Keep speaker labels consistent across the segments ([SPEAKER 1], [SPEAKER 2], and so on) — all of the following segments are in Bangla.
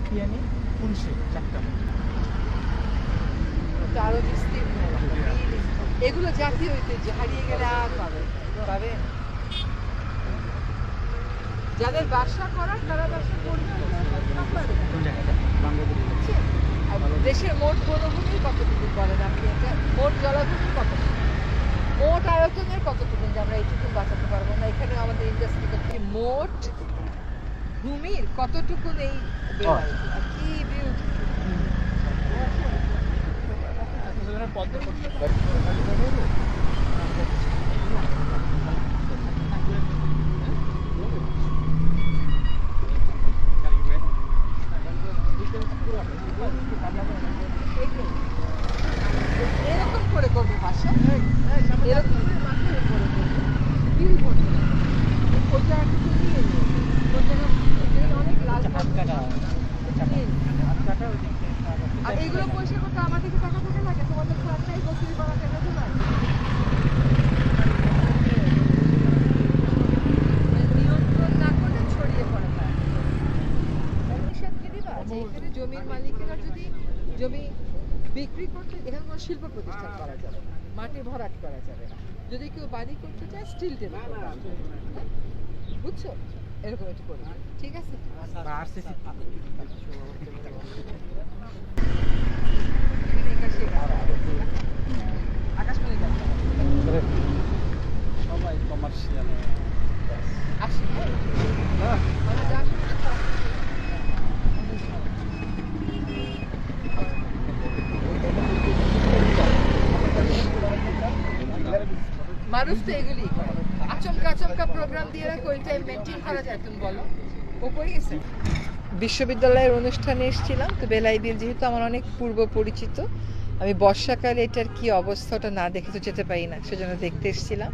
[SPEAKER 1] কাতিয়ানি পুনশে 4টা
[SPEAKER 2] আরো বিস্তীর্ণ এগুলো জাতীয় ঐতিহ্য হারিয়ে গেলে আর পাবে যাদের বাসা করার তারা বাসা করবে
[SPEAKER 1] কোন জায়গাটা বাংলাদেশে
[SPEAKER 2] আর দেশের মোট বনভূমি কতটুকু বলেন আপনি এটা মোট জলাভূমি কতটুকু মোট আয়তনের কতটুকু যে আমরা এইটুকু বাঁচাতে পারবো না এখানে আমাদের ইন্ডাস্ট্রি করতে মোট ভূমির কতটুকু এই কি এরকম করে করবে বাসা এরকম করে মাথায় করে করবে বিল করবে ওই জায়গাটুকু নিয়ে অনেক লাল আর এইগুলো পয়সা করতে আমাদেরকে টাকা টাকা লাগে তোমাদের ফ্ল্যাটটাই বসে করা টাকা তো না নিয়ন্ত্রণ না করে ছড়িয়ে পড়ে পারমিশন দিবা যে এখানে জমির মালিকেরা যদি জমি বিক্রি করতে এখানে কোনো শিল্প প্রতিষ্ঠান করা যাবে না মাটি ভরাট করা যাবে না যদি কেউ বাড়ি করতে চায় স্টিল টেবিল বুঝছো এরকম একটু করবে ঠিক আছে
[SPEAKER 1] সবাই কমার্শিয়াল
[SPEAKER 2] মানুষ তো এগুলি আচমকা প্রোগ্রাম দিয়ে রাখে ওই টাইম মেনটেন করা যায় তুমি বলো ও করে গেছে বিশ্ববিদ্যালয়ের অনুষ্ঠানে এসেছিলাম তো বেলাই বিল যেহেতু আমার অনেক পূর্ব পরিচিত আমি বর্ষাকালে এটার কি অবস্থাটা না দেখে তো যেতে পারি না সেজন্য দেখতে এসেছিলাম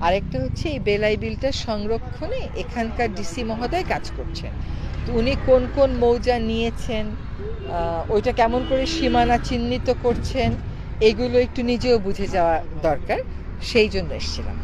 [SPEAKER 2] আরেকটা হচ্ছে এই বেলাই বিলটার সংরক্ষণে এখানকার ডিসি মহোদয় কাজ করছেন তো উনি কোন কোন মৌজা নিয়েছেন ওইটা কেমন করে সীমানা চিহ্নিত করছেন এগুলো একটু নিজেও বুঝে যাওয়া দরকার সেই জন্য এসেছিলাম